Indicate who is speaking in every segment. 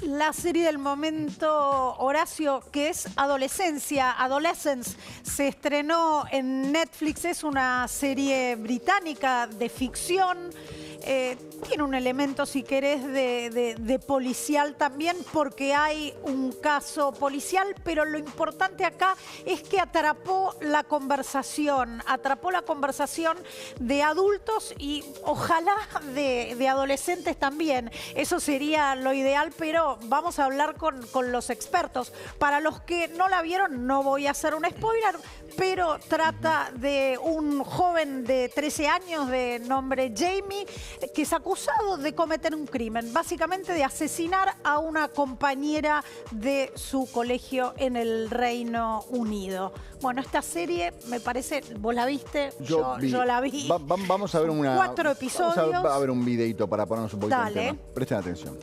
Speaker 1: La serie del momento, Horacio, que es Adolescencia, Adolescence, se estrenó en Netflix. Es una serie británica de ficción. Tiene un elemento, si querés, de policial también, porque hay un caso policial, pero lo importante acá es que atrapó la conversación de adultos y ojalá de adolescentes también. Eso sería lo ideal, pero vamos a hablar con los expertos. Para los que no la vieron, no voy a hacer un spoiler, pero trata de un joven de 13 años de nombre Jamie, que es acusado de cometer un crimen, básicamente de asesinar a una compañera de su colegio en el Reino Unido. Bueno, esta serie, me parece, vos la viste, yo la vi.
Speaker 2: Vamos a ver
Speaker 1: 4 episodios.
Speaker 2: Vamos a ver un videito para ponernos un poquito en tema. Presten atención.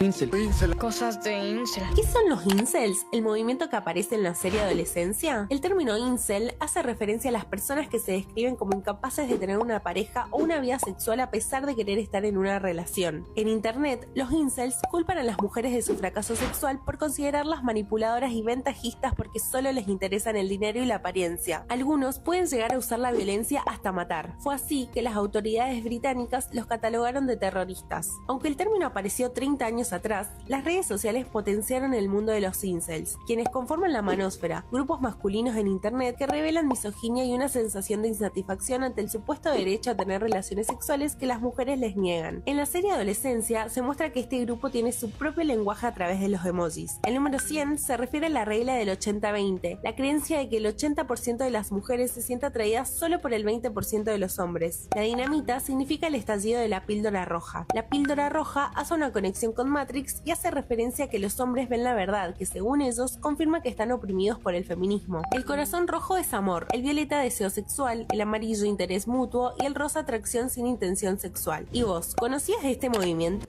Speaker 2: Incel.
Speaker 3: Cosas de incel.
Speaker 4: ¿Qué son los incels? ¿El movimiento que aparece en la serie Adolescencia? El término incel hace referencia a las personas que se describen como incapaces de tener una pareja o una vida sexual a pesar de querer estar en una relación. En internet, los incels culpan a las mujeres de su fracaso sexual por considerarlas manipuladoras y ventajistas porque solo les interesan el dinero y la apariencia. Algunos pueden llegar a usar la violencia hasta matar. Fue así que las autoridades británicas los catalogaron de terroristas. Aunque el término apareció 30 años atrás, las redes sociales potenciaron el mundo de los incels, quienes conforman la manósfera, grupos masculinos en internet que revelan misoginia y una sensación de insatisfacción ante el supuesto derecho a tener relaciones sexuales que las mujeres les niegan. En la serie Adolescencia se muestra que este grupo tiene su propio lenguaje a través de los emojis. El número 100 se refiere a la regla del 80-20, la creencia de que el 80% de las mujeres se siente atraída solo por el 20% de los hombres. La dinamita significa el estallido de la píldora roja. La píldora roja hace una conexión con Matrix y hace referencia a que los hombres ven la verdad, que según ellos confirma que están oprimidos por el feminismo. El corazón rojo es amor, el violeta deseo sexual, el amarillo interés mutuo y el rosa atracción sin intención sexual. ¿Y vos, conocías este movimiento?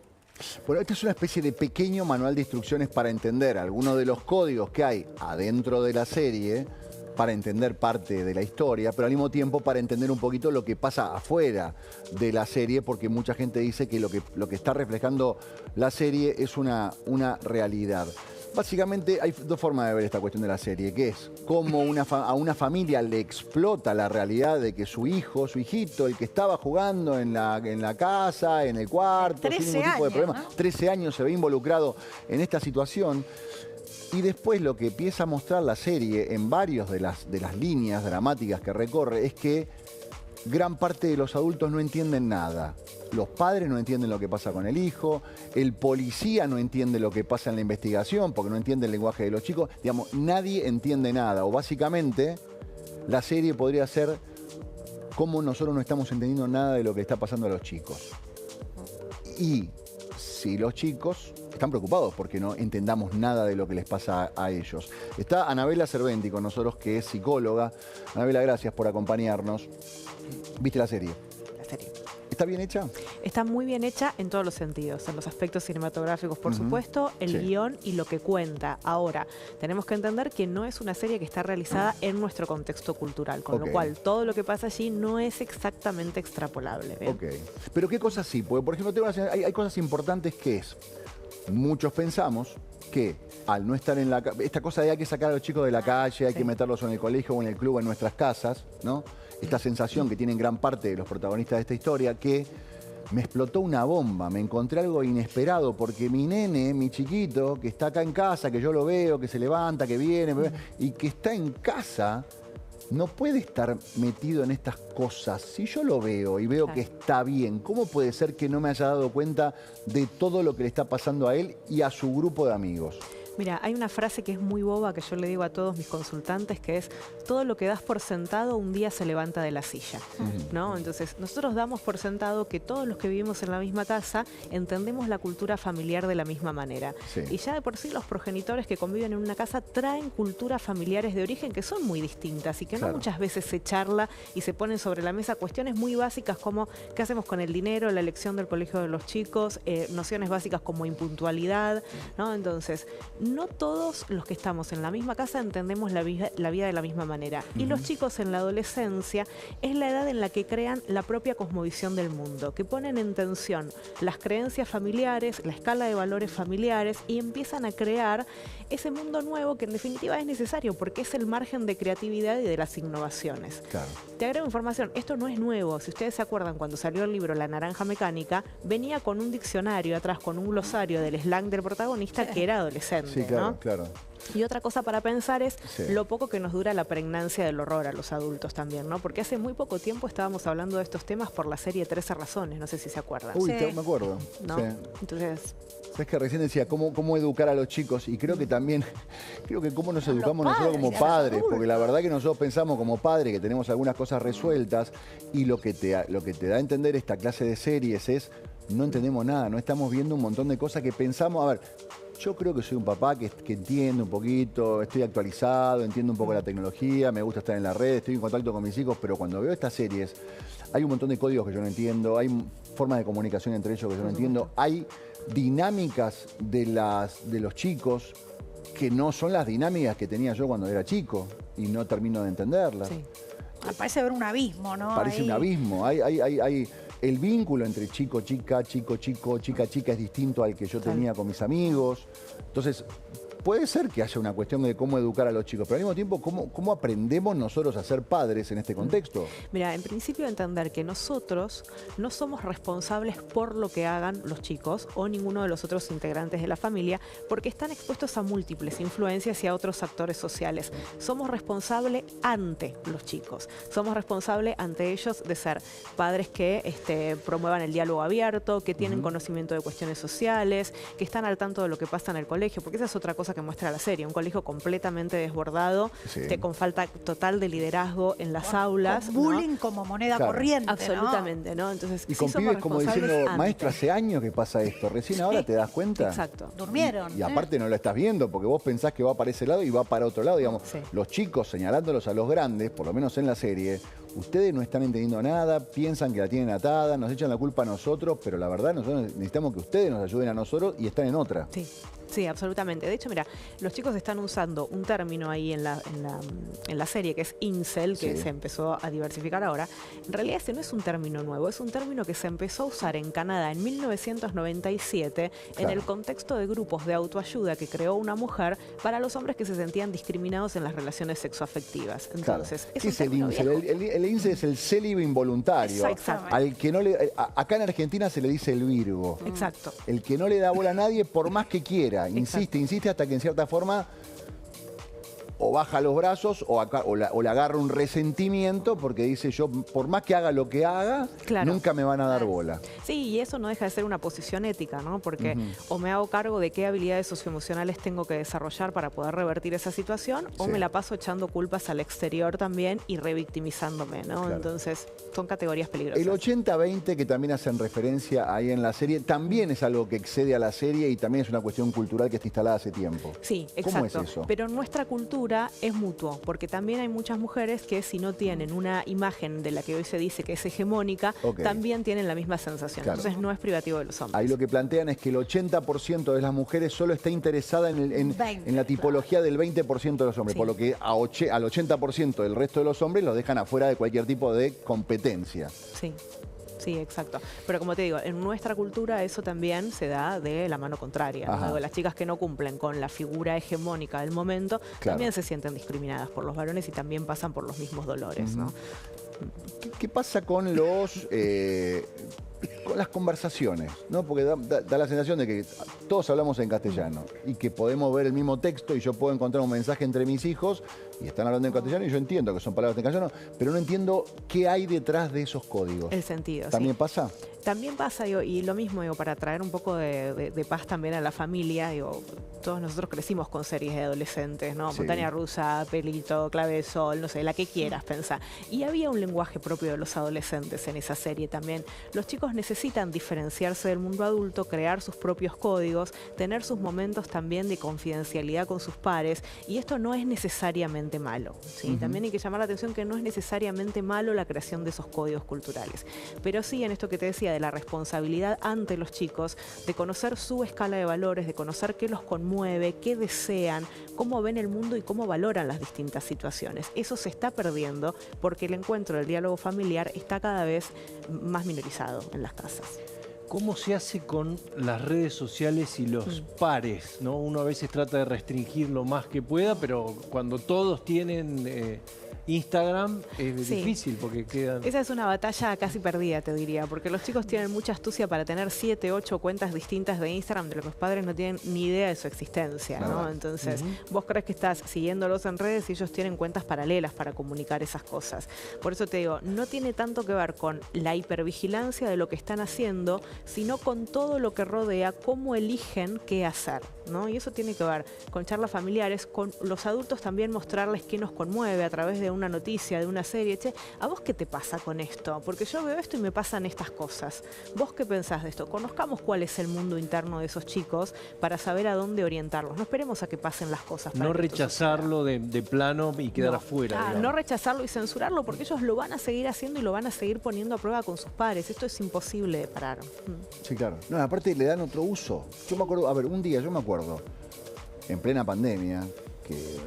Speaker 2: Bueno, esta es una especie de pequeño manual de instrucciones para entender algunos de los códigos que hay adentro de la serie, para entender parte de la historia, pero al mismo tiempo para entender un poquito lo que pasa afuera de la serie, porque mucha gente dice que lo que está reflejando la serie es una realidad. Básicamente hay dos formas de ver esta cuestión de la serie, que es cómo a una familia le explota la realidad de que su hijo, su hijito, el que estaba jugando en la casa, en el cuarto, sin ningún tipo de problema, ¿no? 13 años se ve involucrado en esta situación. Y después lo que empieza a mostrar la serie en varios de las líneas dramáticas que recorre es que gran parte de los adultos no entienden nada. Los padres no entienden lo que pasa con el hijo, el policía no entiende lo que pasa en la investigación porque no entiende el lenguaje de los chicos. Digamos, nadie entiende nada. O básicamente la serie podría ser cómo nosotros no estamos entendiendo nada de lo que está pasando a los chicos. Y si los chicos están preocupados porque no entendamos nada de lo que les pasa a ellos. Está Anabela Cerventi con nosotros, que es psicóloga. Anabela, gracias por acompañarnos. ¿Viste la serie?
Speaker 5: La serie.
Speaker 2: ¿Está bien hecha?
Speaker 5: Está muy bien hecha en todos los sentidos, en los aspectos cinematográficos, por supuesto, el guión y lo que cuenta. Ahora, tenemos que entender que no es una serie que está realizada en nuestro contexto cultural, con lo cual todo lo que pasa allí no es exactamente extrapolable. ¿Bien?
Speaker 2: Ok. Pero ¿qué cosas sí? Porque, por ejemplo, hay cosas importantes que es... Muchos pensamos que al no estar en la calle, esta cosa de hay que sacar a los chicos de la calle, hay que meterlos en el colegio o en el club, en nuestras casas, ¿no? Esta sensación que tienen gran parte de los protagonistas de esta historia, que me explotó una bomba, me encontré algo inesperado, porque mi nene, mi chiquito, que está acá en casa, que yo lo veo, que se levanta, que viene, y que está en casa... No puede estar metido en estas cosas. Si yo lo veo y veo que está bien, ¿cómo puede ser que no me haya dado cuenta de todo lo que le está pasando a él y a su grupo de amigos?
Speaker 5: Mira, hay una frase que es muy boba que yo le digo a todos mis consultantes, que es: todo lo que das por sentado un día se levanta de la silla, ¿no? Entonces, nosotros damos por sentado que todos los que vivimos en la misma casa entendemos la cultura familiar de la misma manera. Y ya de por sí los progenitores que conviven en una casa traen culturas familiares de origen que son muy distintas y que no muchas veces se charla y se ponen sobre la mesa cuestiones muy básicas como qué hacemos con el dinero, la elección del colegio de los chicos, nociones básicas como impuntualidad, ¿no? Entonces, no todos los que estamos en la misma casa entendemos la vida de la misma manera. Y los chicos en la adolescencia es la edad en la que crean la propia cosmovisión del mundo, que ponen en tensión las creencias familiares, la escala de valores familiares y empiezan a crear ese mundo nuevo que en definitiva es necesario porque es el margen de creatividad y de las innovaciones.
Speaker 2: Claro.
Speaker 5: Te agrego información, esto no es nuevo. Si ustedes se acuerdan, cuando salió el libro La Naranja Mecánica, venía con un diccionario atrás, con un glosario del slang del protagonista que era adolescente.
Speaker 2: Sí, claro,
Speaker 5: ¿no?
Speaker 2: claro.
Speaker 5: Y otra cosa para pensar es
Speaker 2: Sí.
Speaker 5: lo poco que nos dura la pregnancia del horror a los adultos también, ¿no? Porque hace muy poco tiempo estábamos hablando de estos temas por la serie 13 razones, no sé si se acuerdan.
Speaker 2: Uy,
Speaker 1: Sí.
Speaker 2: me acuerdo.
Speaker 5: ¿No?
Speaker 2: Sí.
Speaker 5: Entonces,
Speaker 2: Sabes que recién decía cómo educar a los chicos y creo que también, creo que cómo nos educamos nosotros como
Speaker 1: padres, a los
Speaker 2: padres, porque la verdad que nosotros pensamos como padres que tenemos algunas cosas resueltas y lo que te da a entender esta clase de series es no entendemos nada, no estamos viendo un montón de cosas que pensamos, a ver, yo creo que soy un papá que entiende un poquito, estoy actualizado, entiendo un poco la tecnología, me gusta estar en la red, estoy en contacto con mis hijos, pero cuando veo estas series hay un montón de códigos que yo no entiendo, hay formas de comunicación entre ellos que yo no entiendo, hay dinámicas de los chicos que no son las dinámicas que tenía yo cuando era chico y no termino de entenderlas.
Speaker 5: sí.
Speaker 1: Parece haber un abismo, ¿no?
Speaker 2: Parece
Speaker 1: Ahí.
Speaker 2: un abismo. Hay el vínculo entre chico, chica, chico, chico, chica, chica es distinto al que yo tenía con mis amigos. Entonces, puede ser que haya una cuestión de cómo educar a los chicos, pero al mismo tiempo, ¿cómo aprendemos nosotros a ser padres en este contexto?
Speaker 5: Mira, en principio entender que nosotros no somos responsables por lo que hagan los chicos o ninguno de los otros integrantes de la familia, porque están expuestos a múltiples influencias y a otros actores sociales. Somos responsables ante los chicos. Somos responsables ante ellos de ser padres que promuevan el diálogo abierto, que tienen conocimiento de cuestiones sociales, que están al tanto de lo que pasa en el colegio, porque esa es otra cosa que muestra la serie, un colegio completamente desbordado,
Speaker 2: Sí.
Speaker 5: con falta total de liderazgo en las aulas.
Speaker 1: Con
Speaker 5: ¿no?
Speaker 1: bullying como moneda
Speaker 2: Claro.
Speaker 1: corriente, ¿no?
Speaker 5: Absolutamente, ¿no? Entonces,
Speaker 2: Y
Speaker 5: sí
Speaker 2: con
Speaker 5: somos
Speaker 2: pibes como
Speaker 5: responsables
Speaker 2: diciendo,
Speaker 5: antes.
Speaker 2: maestro, hace años que pasa esto, recién ahora te das cuenta.
Speaker 5: Exacto.
Speaker 1: Durmieron.
Speaker 2: Y aparte no lo estás viendo porque vos pensás que va para ese lado y va para otro lado. Digamos,
Speaker 5: Sí.
Speaker 2: los chicos señalándolos a los grandes, por lo menos en la serie, ustedes no están entendiendo nada, piensan que la tienen atada, nos echan la culpa a nosotros, pero la verdad nosotros necesitamos que ustedes nos ayuden a nosotros y están en otra.
Speaker 5: Sí. Sí, absolutamente. De hecho, mira, los chicos están usando un término ahí en la serie que es incel, que
Speaker 2: Sí.
Speaker 5: se empezó a diversificar ahora. En realidad ese no es un término nuevo, es un término que se empezó a usar en Canadá en 1997 en
Speaker 2: Claro.
Speaker 5: el contexto de grupos de autoayuda que creó una mujer para los hombres que se sentían discriminados en las relaciones sexoafectivas. Entonces,
Speaker 2: ¿Qué
Speaker 5: es un
Speaker 2: es el
Speaker 5: término
Speaker 2: incel?
Speaker 5: viejo.
Speaker 2: El incel es el célibe involuntario.
Speaker 5: Exactamente.
Speaker 2: Al que no le, acá en Argentina se le dice el virgo.
Speaker 5: Exacto.
Speaker 2: El que no le da bola a nadie por más que quiera. Insiste hasta que en cierta forma o baja los brazos o le agarra un resentimiento porque dice yo, por más que haga lo que haga,
Speaker 5: Claro.
Speaker 2: nunca me van a dar bola.
Speaker 5: Sí, y eso no deja de ser una posición ética, ¿no? Porque o me hago cargo de qué habilidades socioemocionales tengo que desarrollar para poder revertir esa situación, o
Speaker 2: Sí.
Speaker 5: me la paso echando culpas al exterior también y revictimizándome, ¿no?
Speaker 2: Claro.
Speaker 5: Entonces, son categorías peligrosas.
Speaker 2: El 80-20 que también hacen referencia ahí en la serie, también es algo que excede a la serie y también es una cuestión cultural que está instalada hace tiempo.
Speaker 5: Sí,
Speaker 2: ¿Cómo
Speaker 5: exacto.
Speaker 2: es eso?
Speaker 5: Pero nuestra cultura es mutuo, porque también hay muchas mujeres que si no tienen una imagen de la que hoy se dice que es hegemónica,
Speaker 2: Ok.
Speaker 5: también tienen la misma sensación.
Speaker 2: Claro.
Speaker 5: Entonces no es privativo de los hombres.
Speaker 2: Ahí lo que plantean es que el 80% de las mujeres solo está interesada en
Speaker 1: 20,
Speaker 2: la tipología del 20% de los hombres,
Speaker 5: Sí.
Speaker 2: por lo que al 80% del resto de los hombres los dejan afuera de cualquier tipo de competencia.
Speaker 5: Sí. Sí, exacto. Pero como te digo, en nuestra cultura eso también se da de la mano contraria.
Speaker 2: Ajá.
Speaker 5: ¿no? Las chicas que no cumplen con la figura hegemónica del momento
Speaker 2: Claro.
Speaker 5: también se sienten discriminadas por los varones y también pasan por los mismos dolores, ¿no?
Speaker 2: ¿Qué pasa con con las conversaciones? ¿No? Porque da la sensación de que todos hablamos en castellano y que podemos ver el mismo texto y yo puedo encontrar un mensaje entre mis hijos y están hablando en castellano y yo entiendo que son palabras en castellano, pero no entiendo qué hay detrás de esos códigos.
Speaker 5: El sentido,
Speaker 2: ¿También
Speaker 5: sí.
Speaker 2: pasa?
Speaker 5: También pasa, digo, y lo mismo, digo, para traer un poco de paz también a la familia, digo, todos nosotros crecimos con series de adolescentes, ¿no?
Speaker 2: Sí.
Speaker 5: Montaña Rusa, Pelito, Clave de Sol, no sé, la que quieras pensar. Y había un lenguaje propio de los adolescentes en esa serie también. Los chicos chicos necesitan diferenciarse del mundo adulto, crear sus propios códigos, tener sus momentos también de confidencialidad con sus pares, y esto no es necesariamente malo, ¿sí? También hay que llamar la atención que no es necesariamente malo la creación de esos códigos culturales, pero sí en esto que te decía de la responsabilidad ante los chicos, de conocer su escala de valores, de conocer qué los conmueve, qué desean, cómo ven el mundo y cómo valoran las distintas situaciones. Eso se está perdiendo porque el encuentro del diálogo familiar está cada vez más minorizado en las casas.
Speaker 3: ¿Cómo se hace con las redes sociales y los pares, ¿no? Uno a veces trata de restringir lo más que pueda, pero cuando todos tienen Instagram es difícil porque quedan...
Speaker 5: Esa es una batalla casi perdida, te diría, porque los chicos tienen mucha astucia para tener 7, 8 cuentas distintas de Instagram de lo que los padres no tienen ni idea de su existencia, ¿no? Entonces, vos crees que estás siguiéndolos en redes y ellos tienen cuentas paralelas para comunicar esas cosas. Por eso te digo, no tiene tanto que ver con la hipervigilancia de lo que están haciendo, sino con todo lo que rodea, cómo eligen qué hacer, ¿no? Y eso tiene que ver con charlas familiares, con los adultos también mostrarles qué nos conmueve a través de una noticia, de una serie. Che, ¿a vos qué te pasa con esto? Porque yo veo esto y me pasan estas cosas. ¿Vos qué pensás de esto? Conozcamos cuál es el mundo interno de esos chicos para saber a dónde orientarlos. No esperemos a que pasen las cosas.
Speaker 3: No rechazarlo de plano y quedar afuera.
Speaker 5: No rechazarlo y censurarlo porque ellos lo van a seguir haciendo y lo van a seguir poniendo a prueba con sus padres. Esto es imposible de parar.
Speaker 2: Sí, claro. No, aparte le dan otro uso. Yo me acuerdo, a ver, un día yo me acuerdo, en plena pandemia, que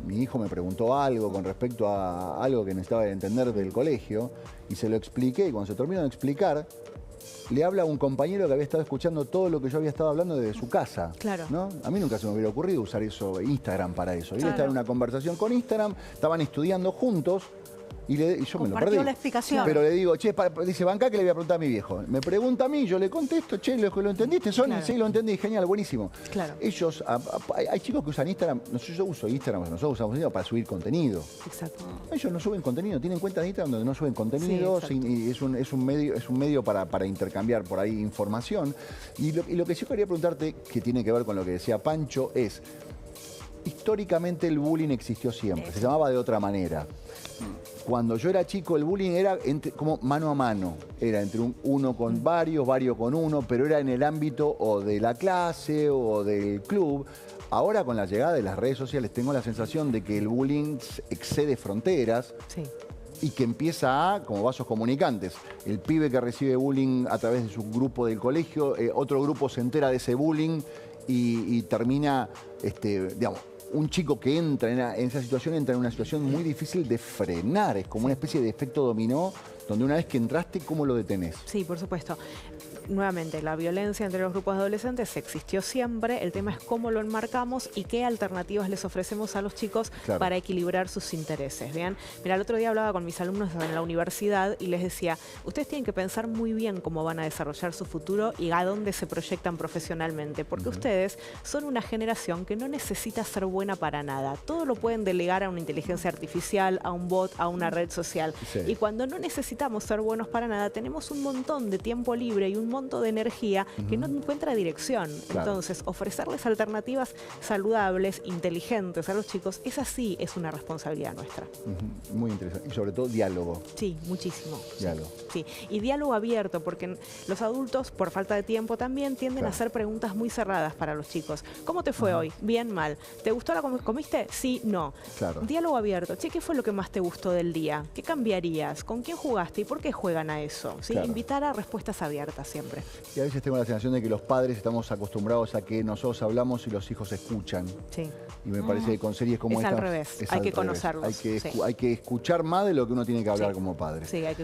Speaker 2: mi hijo me preguntó algo con respecto a algo que necesitaba entender del colegio y se lo expliqué, y cuando se terminó de explicar, le habla a un compañero que había estado escuchando todo lo que yo había estado hablando desde su casa.
Speaker 5: Claro.
Speaker 2: ¿No? A mí nunca se me hubiera ocurrido usar eso, Instagram, para eso. Y él estaba en una conversación con Instagram, estaban estudiando juntos. Y yo me lo perdí.
Speaker 1: La explicación.
Speaker 2: Pero le digo, che, dice, bancá que le voy a preguntar a mi viejo. Me pregunta a mí, yo le contesto, che, ¿lo entendiste, Sony?
Speaker 5: Claro.
Speaker 2: Sí, lo entendí, genial, buenísimo.
Speaker 5: Claro.
Speaker 2: Ellos, hay chicos que usan Instagram, yo uso Instagram, nosotros usamos Instagram para subir contenido.
Speaker 5: Exacto.
Speaker 2: Ellos no suben contenido, tienen cuentas de Instagram donde no suben contenido, y es un medio para intercambiar por ahí información. Y lo que sí quería preguntarte, que tiene que ver con lo que decía Pancho, es, históricamente el bullying existió siempre, se llamaba de otra manera. Cuando yo era chico, el bullying era como mano a mano. Era entre uno con varios con uno, pero era en el ámbito o de la clase o del club. Ahora, con la llegada de las redes sociales, tengo la sensación de que el bullying excede fronteras.
Speaker 5: Sí.
Speaker 2: Y que empieza como vasos comunicantes. El pibe que recibe bullying a través de su grupo del colegio, otro grupo se entera de ese bullying y termina, digamos, un chico que entra en esa situación entra en una situación muy difícil de frenar. Es como una especie de efecto dominó, donde una vez que entraste, ¿cómo lo detenés?
Speaker 5: Sí, por supuesto. Nuevamente, la violencia entre los grupos de adolescentes existió siempre. El tema es cómo lo enmarcamos y qué alternativas les ofrecemos a los chicos para equilibrar sus intereses. ¿Bien? Mira, el otro día hablaba con mis alumnos en la universidad y les decía, ustedes tienen que pensar muy bien cómo van a desarrollar su futuro y a dónde se proyectan profesionalmente, porque ustedes son una generación que no necesita ser buena para nada. Todo lo pueden delegar a una inteligencia artificial, a un bot, a una red social. Y cuando no necesitamos ser buenos para nada, tenemos un montón de tiempo libre y un monto de energía que no encuentra dirección. Entonces, ofrecerles alternativas saludables, inteligentes a los chicos, esa sí es una responsabilidad nuestra.
Speaker 2: Muy interesante. Y sobre todo diálogo.
Speaker 5: Sí, muchísimo.
Speaker 2: Diálogo.
Speaker 5: Sí, y diálogo abierto, porque los adultos, por falta de tiempo también, tienden a hacer preguntas muy cerradas para los chicos. ¿Cómo te fue hoy? Bien, mal. ¿Te gustó la comiste? Sí, no. Diálogo abierto. Che, ¿qué fue lo que más te gustó del día? ¿Qué cambiarías? ¿Con quién jugaste? ¿Y por qué juegan a eso? ¿Sí? Invitar a respuestas abiertas siempre.
Speaker 2: Y a veces tengo la sensación de que los padres estamos acostumbrados a que nosotros hablamos y los hijos escuchan.
Speaker 5: Sí.
Speaker 2: Y me parece que con series como esta...
Speaker 5: Es al revés. Hay que conocerlos.
Speaker 2: Hay que escuchar más de lo que uno tiene que hablar como padre.
Speaker 5: Sí, hay que